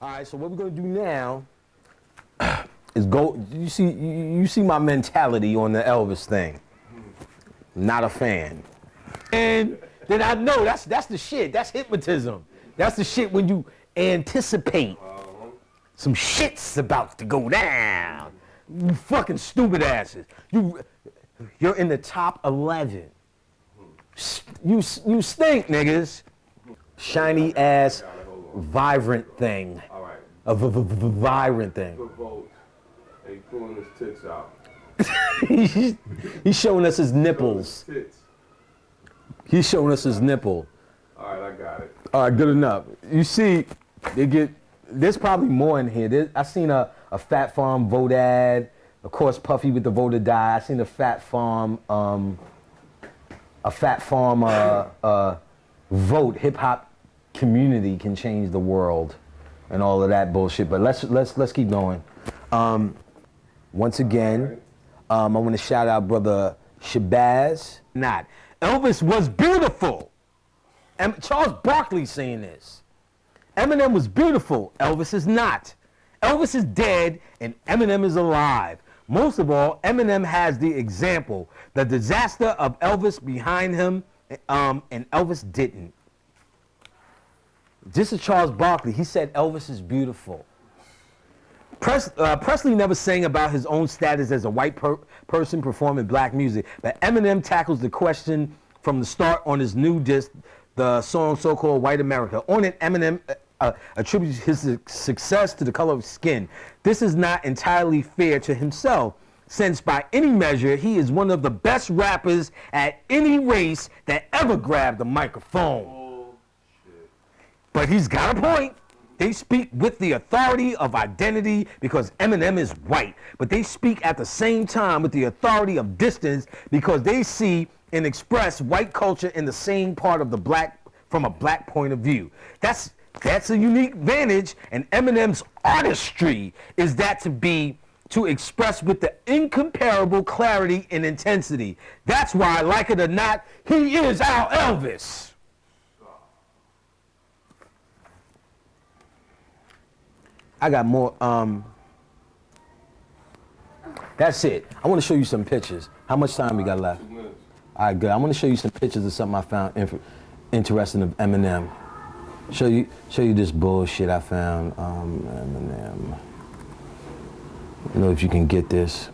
All right, so what we're gonna do now is go. You see my mentality on the Elvis thing. Not a fan. And then I know that's the shit. That's hypnotism. That's the shit when you anticipate some shit's about to go down. You fucking stupid asses. You're in the top 11. You stink, niggas. Shiny ass, vibrant thing. All right. A vibrant thing. For votes, and he pulling his tits out. He's showing us his nipples. He's showing us his nipple. All right, I got it. All right, good enough. You see, there's probably more in here. I seen a Fat Farm vote ad. Of course, Puffy with the voter die. I seen a Fat Farm vote. Hip hop community can change the world, and all of that bullshit. But let's keep going. Once again, I want to shout out brother Shabazz. Elvis was beautiful. Charles Barkley saying this. Eminem was beautiful. Elvis is not. Elvis is dead and Eminem is alive. Most of all, Eminem has the example, the disaster of Elvis behind him, and Elvis didn't. This is Charles Barkley. He said Elvis is beautiful. Presley never sang about his own status as a white person performing black music, but Eminem tackles the question from the start on his new disc, the song so-called White America. On it, Eminem attributes his success to the color of skin. This is not entirely fair to himself, since by any measure, he is one of the best rappers at any race that ever grabbed the microphone. Oh, shit. But he's got a point. They speak with the authority of identity because Eminem is white, but they speak at the same time with the authority of distance because they see and express white culture in the same part of from a black point of view. That's a unique advantage, and Eminem's artistry is that to express with the incomparable clarity and intensity. That's why, like it or not, he is our Elvis. I got more, that's it. I want to show you some pictures. How much time we got left? 2 minutes. All right, good. I want to show you some pictures of something I found interesting of Eminem. Show you this bullshit I found, Eminem. I don't know if you can get this.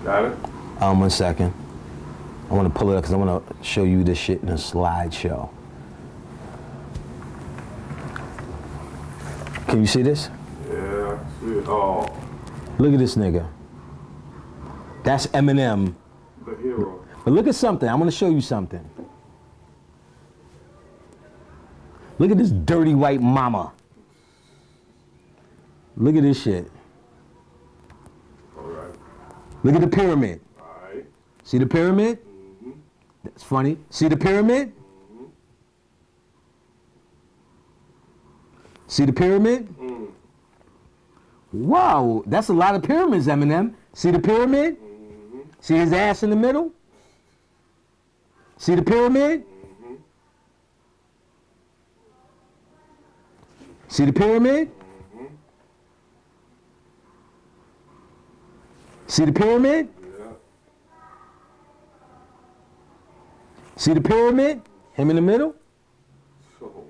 Got it? 1 second. I want to pull it up because I want to show you this shit in a slideshow. Can you see this? Yeah, I see it. Oh. Look at this nigga. That's Eminem. The hero. But look at something. I want to show you something. Look at this dirty white mama. Look at this shit. All right. Look at the pyramid. All right. See the pyramid? Mm-hmm. That's funny. See the pyramid? Mm-hmm. See the pyramid? Mm. Wow, that's a lot of pyramids, Eminem. See the pyramid? Mm-hmm. See his ass in the middle? See the pyramid? Mm-hmm. See the pyramid? Mm-hmm. See the pyramid? Yeah. See the pyramid? Him in the middle? So.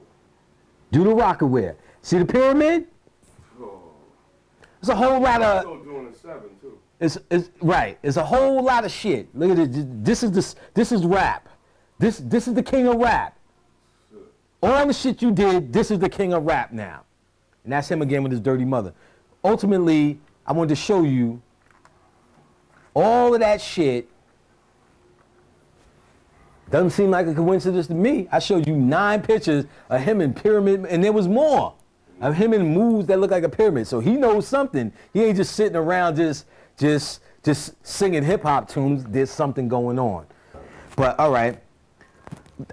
Do the rockaware. See the pyramid? So. It's a whole lot of. Still doing a 7 too. It's right. It's a whole lot of shit. Look at it. This is rap. This is the king of rap. All the shit you did, this is the king of rap now. And that's him again with his dirty mother. Ultimately, I wanted to show you all of that shit. Doesn't seem like a coincidence to me. I showed you 9 pictures of him in pyramid, and there was more of him in moves that look like a pyramid. So he knows something. He ain't just sitting around just singing hip hop tunes. There's something going on. But all right,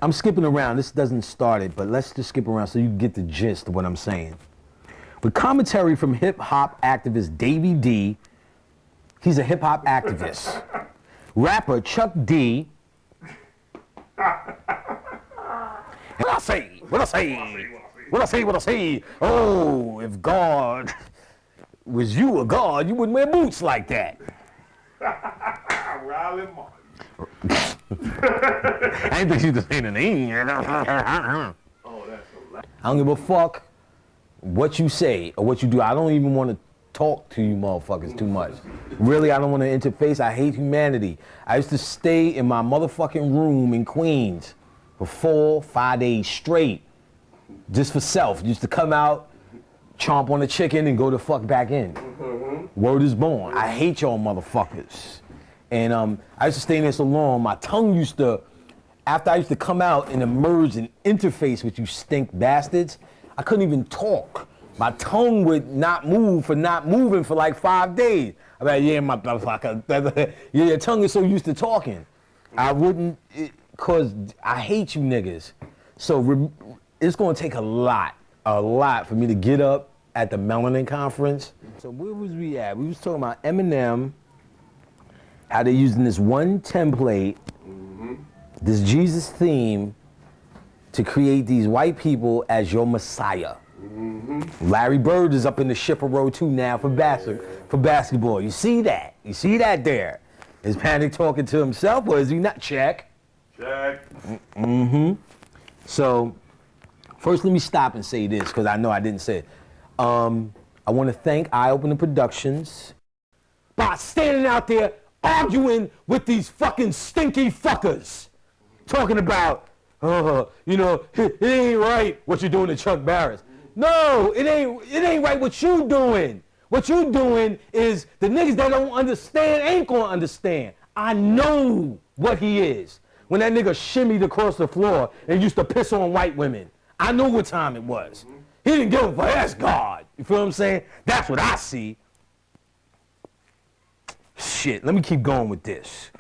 I'm skipping around. This doesn't start it, but let's just skip around so you get the gist of what I'm saying. With commentary from hip hop activist Davey D, he's a hip hop activist. Rapper Chuck D, What I say? What I say? What I say? What I say? Oh, if God was you a god, you wouldn't wear boots like that. Riley Martin. I didn't think she was saying the name. Oh, that's hilarious. I don't give a fuck what you say or what you do. I don't even want to talk to you motherfuckers too much. Really, I don't want to interface. I hate humanity. I used to stay in my motherfucking room in Queens for 4-5 days straight, just for self. Used to come out, chomp on a chicken, and go the fuck back in. Word is born. I hate y'all motherfuckers. And I used to stay in there so long, my tongue used to, after I used to come out and emerge and interface with you stink bastards, I couldn't even talk. My tongue would not move for not moving for like 5 days. I'm like, yeah, my motherfucker. Yeah, your tongue is so used to talking. I wouldn't, cause I hate you niggas. So it's gonna take a lot for me to get up at the Melanin Conference. So where was we at? We was talking about Eminem, how they're using this one template, this Jesus theme, to create these white people as your messiah. Larry Bird is up in the shipper row too now for basketball. You see that? You see that there? Is Panic talking to himself or is he not? Check. Check. So, first let me stop and say this, because I know I didn't say it. I want to thank Eye Opener Productions by standing out there arguing with these fucking stinky fuckers. Talking about, it ain't right what you're doing to Chuck Barris. No, it ain't right what you doing. What you doing is the niggas that don't understand ain't gonna understand. I know what he is. When that nigga shimmied across the floor and used to piss on white women. I know what time it was. He didn't give a fuck, that's God. You feel what I'm saying? That's what I see. Shit, let me keep going with this.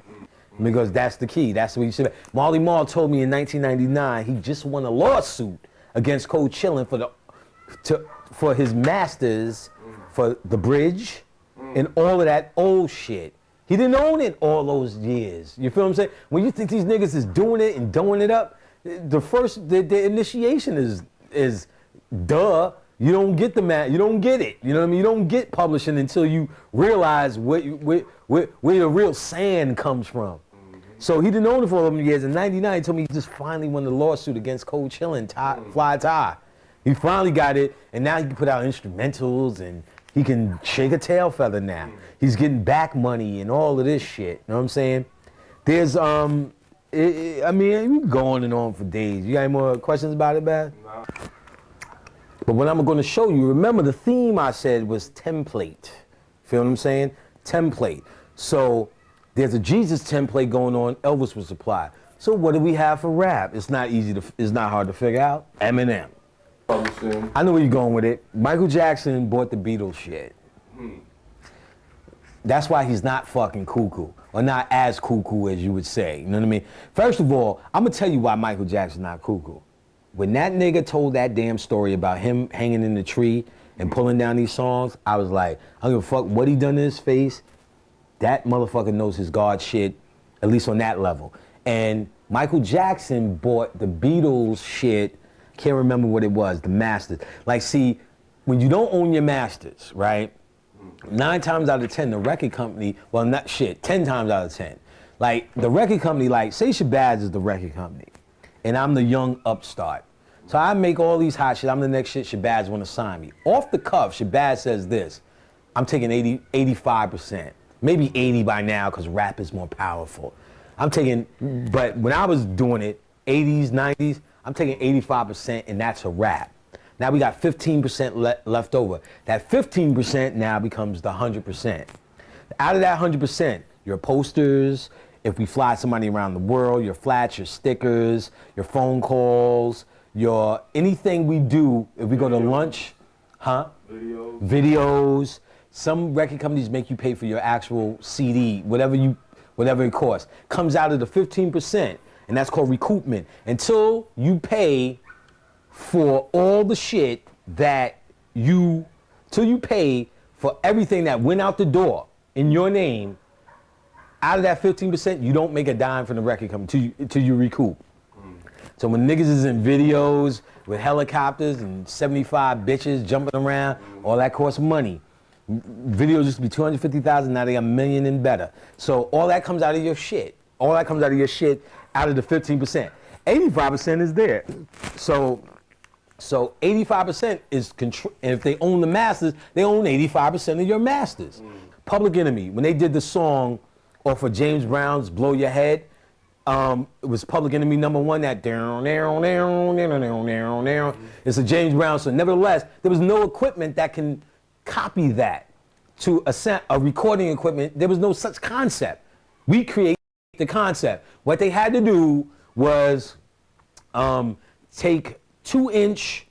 Because that's the key, that's what you said. Marley Marl told me in 1999 he just won a lawsuit against Cold Chillin' for his masters for The Bridge and all of that old shit. He didn't own it all those years. You feel what I'm saying? When you think these niggas is doing it and doing it up, the initiation is duh. You don't get you don't get it. You know what I mean? You don't get publishing until you realize where the real sand comes from. So he didn't own it for all them years. In '99, he told me he just finally won the lawsuit against Cold Chillin', Fly Ty. He finally got it, and now he can put out instrumentals, and he can shake a tail feather now. He's getting back money and all of this shit. You know what I'm saying? There's, I mean, we go on and on for days. You got any more questions about it, Bad? No. But what I'm going to show you, remember the theme I said was template. Feel what I'm saying? Template. So there's a Jesus template going on. Elvis was supplied. So what do we have for rap? It's not hard to figure out. Eminem. I know where you're going with it. Michael Jackson bought the Beatles shit. That's why he's not fucking cuckoo, or not as cuckoo as you would say. You know what I mean? First of all, I'm gonna tell you why Michael Jackson's not cuckoo. When that nigga told that damn story about him hanging in the tree and pulling down these songs, I was like, I don't give a fuck what he done to his face. That motherfucker knows his God shit, at least on that level. And Michael Jackson bought the Beatles shit. Can't remember what it was, the masters. Like, see, when you don't own your masters, right? 9 times out of 10, the record company, well, not shit, 10 times out of 10. Like, the record company, like, say Shabazz is the record company, and I'm the young upstart. So I make all these hot shit, I'm the next shit Shabazz wanna sign me. Off the cuff, Shabazz says this, I'm taking 85%, maybe 80 by now, because rap is more powerful. But when I was doing it, 80s, 90s, I'm taking 85%, and that's a wrap. Now we got 15% left over. That 15% now becomes the 100%. Out of that 100%, your posters, if we fly somebody around the world, your flats, your stickers, your phone calls, your anything we do, if we go to lunch, videos. Some record companies make you pay for your actual CD, whatever it costs. Comes out of the 15%. And that's called recoupment. Until you pay for all the shit till you pay for everything that went out the door in your name, out of that 15%, you don't make a dime from the record company till you recoup. So when niggas is in videos with helicopters and 75 bitches jumping around, all that costs money. Videos used to be 250,000, now they are a million and better. So all that comes out of your shit. All that comes out of your shit out of the 15%. 85% is there. So 85% is control, and if they own the masters, they own 85% of your masters. Public Enemy, when they did the song off of James Brown's Blow Your Head, it was Public Enemy #1, that down. It's a James Brown song. Nevertheless, there was no equipment that can copy that to a recording equipment. There was no such concept. We create the concept. What they had to do was take 2-inch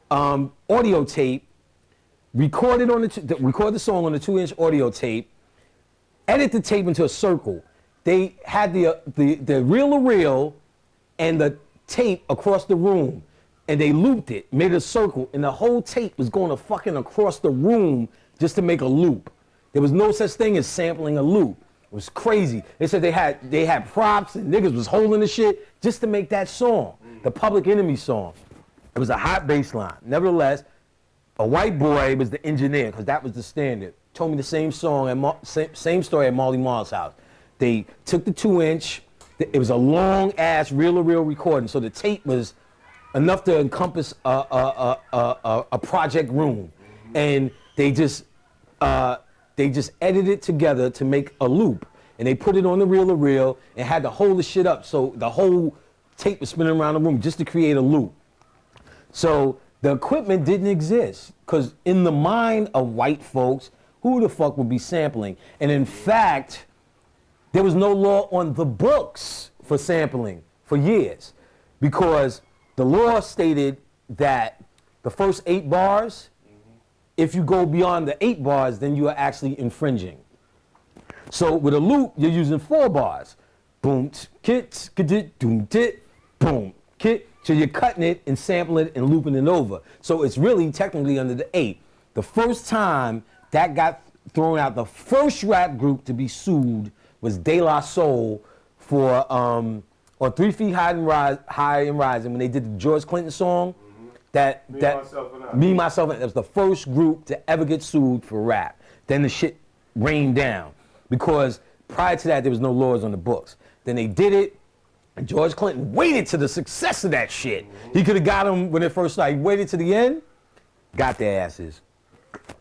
audio tape, record the song on the 2-inch audio tape, edit the tape into a circle. They had the reel-to-reel and the tape across the room, and they looped it, made a circle, and the whole tape was going fucking across the room just to make a loop. There was no such thing as sampling a loop. It was crazy. They said they had props and niggas was holding the shit just to make that song, the Public Enemy song. It was a hot bass line. Nevertheless, a white boy was the engineer, because that was the standard. Told me the same song and same story at Marley Marl's house. They took the 2-inch. It was a long ass reel-to-reel recording, so the tape was enough to encompass a project room, and they just edited it together to make a loop, and they put it on the reel-to-reel and had to hold the shit up, so the whole tape was spinning around the room just to create a loop. So the equipment didn't exist, because in the mind of white folks, who the fuck would be sampling? And in fact, there was no law on the books for sampling for years, because the law stated that the first 8 bars, if you go beyond the 8 bars, then you are actually infringing. So with a loop, you're using 4 bars. Boom, kit, doom, tit, boom, kit. So you're cutting it and sampling it and looping it over. So it's really technically under the 8. The first time that got thrown out, the first rap group to be sued was De La Soul for on 3 Feet High and Rising, when they did the George Clinton song. Me, Myself, and I. That was the first group to ever get sued for rap. Then the shit rained down, because prior to that there was no laws on the books. Then they did it, and George Clinton waited to the success of that shit. He could have got them when it first started. He waited to the end, got their asses.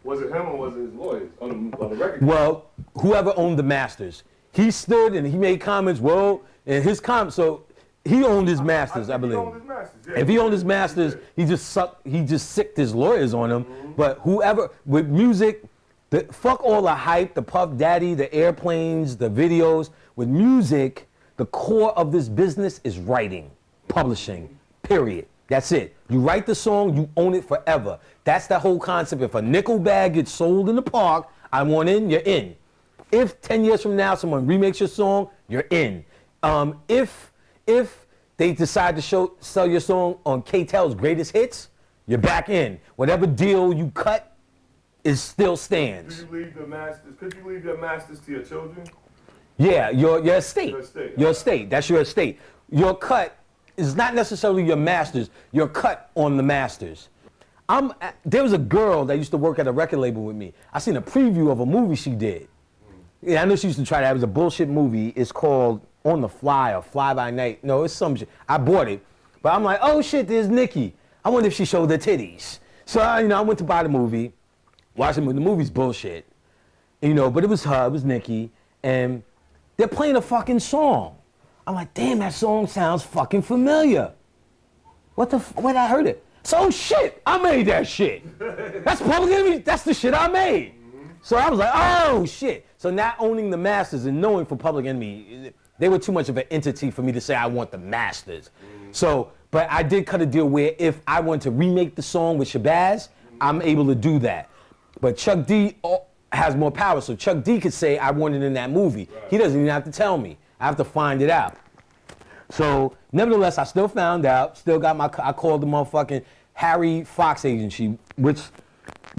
Was it him or was it his lawyers on the record? Well, whoever owned the masters. He stood and he made comments, and his comments, so he owned his masters, I believe. He owned his masters, yeah. If he owned his masters, he just sicked his lawyers on him. But whoever, with music, fuck all the hype, the Puff Daddy, the airplanes, the videos. With music, the core of this business is writing, publishing, period. That's it. You write the song, you own it forever. That's the whole concept. If a nickel bag gets sold in the park, I want in, you're in. If 10 years from now someone remakes your song, you're in. If they decide to sell your song on K-Tel's Greatest Hits, you're back in. Whatever deal you cut still stands. Could you leave your masters to your children? Yeah, your estate. Your estate. Your estate. That's your estate. Your cut is not necessarily your masters. Your cut on the masters. There was a girl that used to work at a record label with me. I seen a preview of a movie she did. Yeah, I know she used to try that. It was a bullshit movie. It's called On the Fly or Fly by Night. No, it's some shit. I bought it. But I'm like, oh shit, there's Nikki. I wonder if she showed her titties. So, I went to buy the movie. Watched the movie. The movie's bullshit. But it was her, it was Nikki. And they're playing a fucking song. I'm like, damn, that song sounds fucking familiar. When I heard it. So shit, I made that shit. That's Public Enemy, that's the shit I made. So I was like, oh shit. So not owning the masters and knowing for Public Enemy, they were too much of an entity for me to say I want the masters. So, but I did cut a deal where if I want to remake the song with Shabazz, I'm able to do that. But Chuck D has more power, so Chuck D could say I want it in that movie. Right. He doesn't even have to tell me. I have to find it out. So, nevertheless, I still found out, I called the motherfucking Harry Fox agency, which